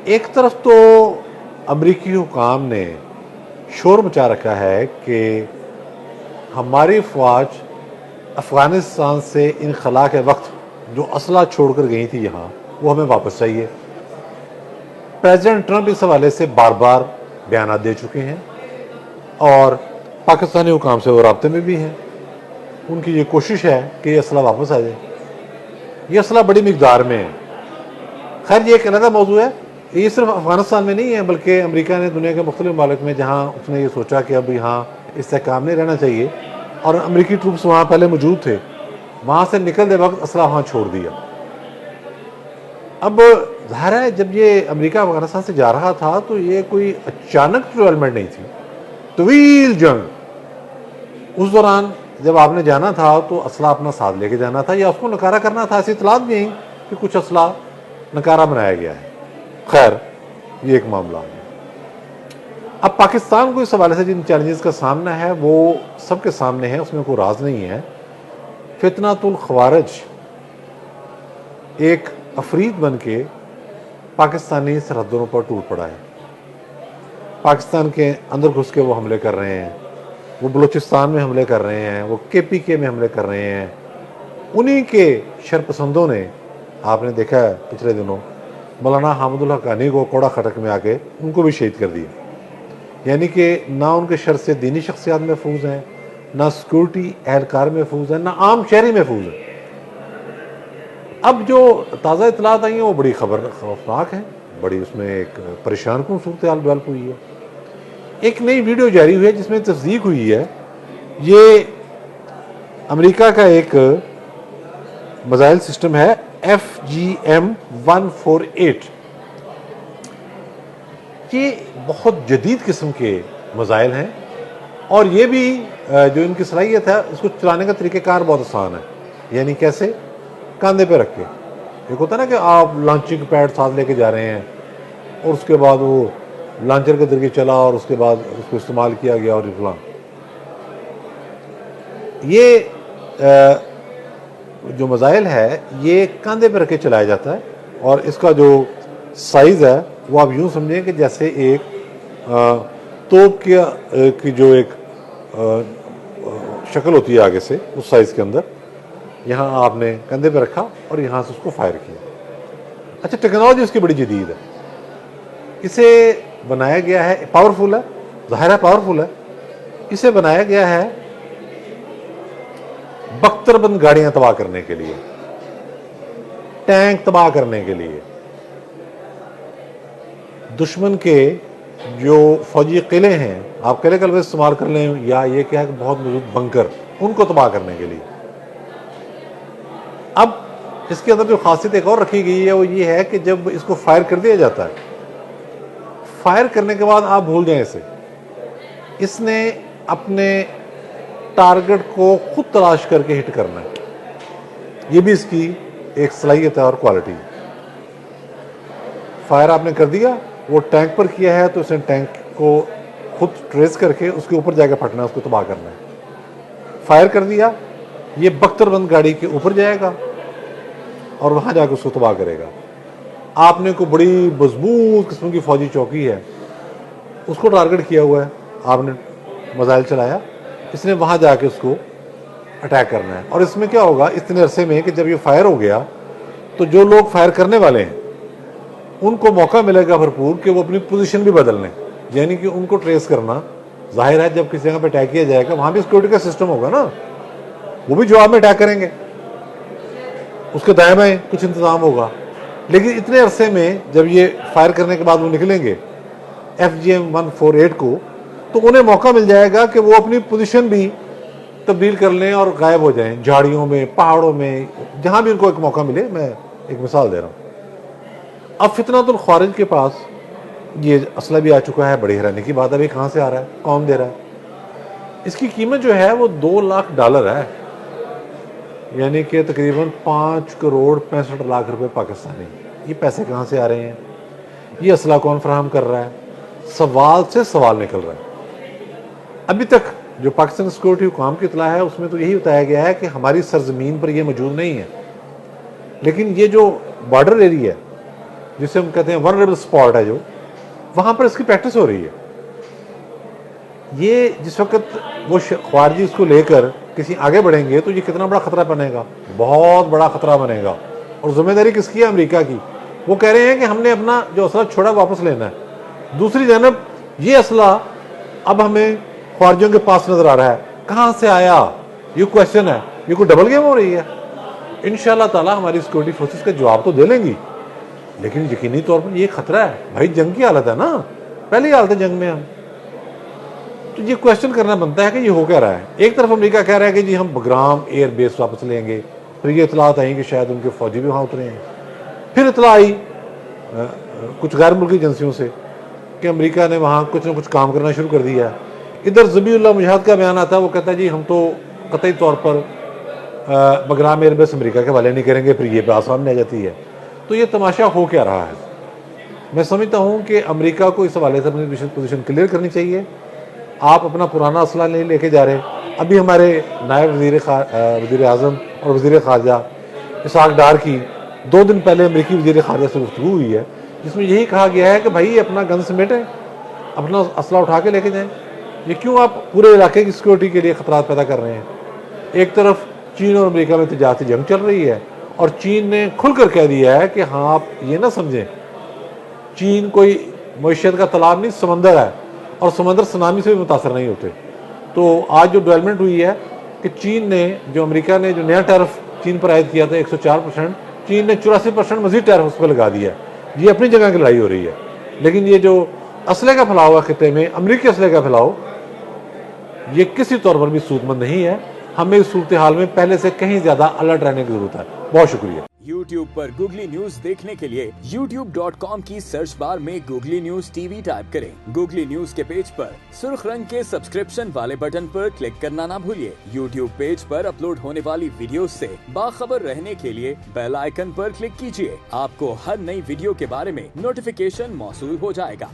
एक तरफ तो अमरीकी हुकाम ने शोर मचा रखा है कि हमारी फ़ौज अफ़गानिस्तान से इनखला के वक्त जो असला छोड़कर गई थी यहाँ, वो हमें वापस चाहिए। प्रेसिडेंट ट्रंप इस हवाले से बार बार बयान दे चुके हैं और पाकिस्तानी हुकाम से वो राब्ते में भी हैं। उनकी ये कोशिश है कि ये असला वापस आ जाए। ये असला बड़ी मिकदार में है। खैर, ये एक अलग मौजू है। ये सिर्फ अफगानिस्तान में नहीं है, बल्कि अमेरिका ने दुनिया के मुख्तलिफ मुल्क में जहाँ उसने ये सोचा कि अब यहाँ इस्तेहकाम नहीं रहना चाहिए और अमेरिकी ट्रूप्स वहाँ पहले मौजूद थे, वहाँ से निकलते वक्त असला वहाँ छोड़ दिया। अब ज़ाहिर है, जब ये अमेरिका अफगानिस्तान से जा रहा था तो ये कोई अचानक डेवलपमेंट नहीं थी, तवील जंग। उस दौरान जब आपने जाना था तो असला अपना साथ लेके जाना था या उसको नकारा करना था। ऐसी इतलात भी आई कि कुछ असला नकारा बनाया गया है। खैर, ये एक मामला है। अब पाकिस्तान को इस हवाले से जिन चैलेंजेस का सामना है वो सबके सामने है, उसमें कोई राज नहीं है। फितनातुल ख़वारिज एक अफरीद बन के पाकिस्तानी सरहदों पर टूट पड़ा है। पाकिस्तान के अंदर घुस के वो हमले कर रहे हैं, वो बलूचिस्तान में हमले कर रहे हैं, वो KPK में हमले कर रहे हैं। उन्हीं के शरपसंदों ने, आपने देखा है पिछले दिनों, मौलाना हामिदुल हक्कानी को कोड़ा खटक में आके उनको भी शहीद कर दिया। यानी कि ना उनके शर से दीनी शख्सियात महफूज हैं, ना सिक्योरिटी एहलकार महफूज हैं, ना आम शहरी महफूज हैं। अब जो ताज़ा इतलात आई हैं वो बड़ी खौफनाक है, बड़ी उसमें एक परेशान कौन सूरत हाल डेवलप हुई है। एक नई वीडियो जारी हुई है जिसमें तस्दीक हुई है ये अमेरिका का एक मिसाइल सिस्टम है FGM-148। ये बहुत जदीद किस्म के मिसाइल हैं और ये भी जो इनकी सलाहियत है, इसको चलाने का तरीक़ेकार बहुत आसान है। यानी कैसे? कंधे पे रख के। एक होता है ना कि आप लॉन्चिंग पैड साथ लेके जा रहे हैं और उसके बाद वो लॉन्चर के जरिए चला और उसके बाद उसको इस्तेमाल किया गया और फलां। ये जो मिसाइल है ये कंधे पे रख के चलाया जाता है और इसका जो साइज़ है वो आप यूँ समझें कि जैसे एक तोप की जो एक शक्ल होती है आगे से, उस साइज़ के अंदर यहाँ आपने कंधे पे रखा और यहाँ से उसको फायर किया। अच्छा, टेक्नोलॉजी उसकी बड़ी जदीद है। इसे बनाया गया है, पावरफुल है, ज़ाहिर है पावरफुल है। इसे बनाया गया है बख्तरबंद गाड़ियां तबाह करने के लिए, टैंक तबाह करने के लिए, दुश्मन के जो फौजी किले हैं, आप किले का लफ्ज़ इस्तेमाल कर लें या ये क्या है कि बहुत मौजूद बंकर, उनको तबाह करने के लिए। अब इसके अंदर जो खासियत एक और रखी गई है वो ये है कि जब इसको फायर कर दिया जाता है, फायर करने के बाद आप भूल जाएं इसे, इसने अपने टारगेट को खुद तलाश करके हिट करना है। ये भी इसकी एक सलाहियत है और क्वालिटी। फायर आपने कर दिया, वो टैंक पर किया है तो इसने टैंक को खुद ट्रेस करके उसके ऊपर जाकर फटना है, उसको तबाह करना है। फायर कर दिया, ये बख्तरबंद गाड़ी के ऊपर जाएगा और वहां जाकर उसको तबाह करेगा। आपने को बड़ी मजबूत किस्म की फौजी चौकी है, उसको टारगेट किया हुआ है, आपने मिसाइल चलाया, इसने वहां जाके उसको अटैक करना है। और इसमें क्या होगा इतने अरसे में कि जब ये फायर हो गया तो जो लोग फायर करने वाले हैं उनको मौका मिलेगा भरपूर कि वो अपनी पोजीशन भी बदल लें, यानी कि उनको ट्रेस करना। जाहिर है जब किसी जगह पे अटैक किया जाएगा वहां भी सिक्योरिटी का सिस्टम होगा ना, वो भी जवाब में अटैक करेंगे, उसके दाएं बाएं कुछ इंतजाम होगा। लेकिन इतने अरसे में जब ये फायर करने के बाद वो निकलेंगे FGM-148 को, तो उन्हें मौका मिल जाएगा कि वो अपनी पोजीशन भी तब्दील कर लें और गायब हो जाएं, झाड़ियों में, पहाड़ों में, जहां भी उनको एक मौका मिले। मैं एक मिसाल दे रहा हूं। अब फितनातुल ख़वारिज के पास ये असला भी आ चुका है। बड़ी हैरानी की बात है, अभी कहाँ से आ रहा है, कौन दे रहा है? इसकी कीमत जो है वो $2 लाख है, यानी कि तकरीबन 5,65,00,000 रुपए पाकिस्तानी। ये पैसे कहाँ से आ रहे हैं? ये असला कौन फराहम कर रहा है? सवाल से सवाल निकल रहा है। अभी तक जो पाकिस्तान सिक्योरिटी हुकाम की इतला है उसमें तो यही बताया गया है कि हमारी सरजमीन पर यह मौजूद नहीं है, लेकिन ये जो बॉर्डर एरिया है जिसे हम कहते हैं वनरेबल स्पॉट है जो, वहाँ पर इसकी प्रैक्टिस हो रही है। ये जिस वक्त वो ख्वारजी इसको लेकर किसी आगे बढ़ेंगे तो ये कितना बड़ा खतरा बनेगा, बहुत बड़ा खतरा बनेगा। और जिम्मेदारी किसकी है? अमेरिका की। वो कह रहे हैं कि हमने अपना जो असला छोड़ा वापस लेना है। दूसरी जानब ये असला अब हमें ख्वारजियों के पास नजर आ रहा है, कहाँ से आया? ये क्वेश्चन है। ये कोई डबल गेम हो रही है? इंशाअल्लाह ताला हमारी सिक्योरिटी फोर्सेस का जवाब तो दे लेंगी, लेकिन यकीनी तौर पर ये खतरा है भाई। जंग की हालत है ना, पहली हालत है जंग में हम। तो ये क्वेश्चन करना बनता है कि ये हो क्या रहा है। एक तरफ अमेरिका कह रहा है कि जी हम बगराम एयर बेस वापस लेंगे, फिर ये इतलात आई कि शायद उनके फौजी भी वहाँ उतरे हैं। फिर इतला आई कुछ गैर मुल्की एजेंसियों से कि अमेरिका ने वहाँ कुछ ना कुछ काम करना शुरू कर दिया। इधर ज़बीउल्लाह मुजाहिद का बयान आता है, वो कहता है जी हम तो कतई तौर पर बगराम एयरबेस अमेरिका के हवाले नहीं करेंगे। फिर ये बात सामने आ जाती है। तो ये तमाशा हो क्या रहा है? मैं समझता हूँ कि अमेरिका को इस हवाले से अपनी पोजीशन क्लियर करनी चाहिए। आप अपना पुराना असला नहीं लेके जा रहे। अभी हमारे नायब वज़ीर आज़म और वज़ीर ख़ारजा इसहाक़ डार की 2 दिन पहले अमेरिकी वज़ीर ख़ारजा से गुफ्तगू हुई है, जिसमें यही कहा गया है कि भाई अपना गन समेटें, अपना असला उठा के लेके जाएं। ये क्यों आप पूरे इलाके की सिक्योरिटी के लिए ख़तरात पैदा कर रहे हैं? एक तरफ चीन और अमेरिका में तिजारती जंग चल रही है और चीन ने खुलकर कह दिया है कि हाँ आप ये ना समझें चीन कोई मईशत का तालाब नहीं, समंदर है, और समंदर सुनामी से भी मुतासर नहीं होते। तो आज जो डेवलपमेंट हुई है कि चीन ने, जो अमेरिका ने जो नया टैरिफ चीन पर आयद किया था 104%, चीन ने 84% मजीद टैरिफ उस पर लगा दिया। ये अपनी जगह की लड़ाई हो रही है, लेकिन ये जो असले का फैलाव है खिते में, अमरीकी असले का फैलाव, ये किसी तौर पर भी सूदमंद नहीं है। हमें इस सूरत हाल में पहले से कहीं ज्यादा अलर्ट रहने की जरूरत है। बहुत शुक्रिया। YouTube पर गूगली न्यूज देखने के लिए youtube.com की सर्च बार में गूगली न्यूज टीवी टाइप करें। गूगली न्यूज के पेज पर सुर्ख रंग के सब्सक्रिप्शन वाले बटन पर क्लिक करना ना भूलिए। YouTube पेज पर अपलोड होने वाली वीडियो से बाखबर रहने के लिए बेल आइकन पर क्लिक कीजिए। आपको हर नई वीडियो के बारे में नोटिफिकेशन मौसूल हो जाएगा।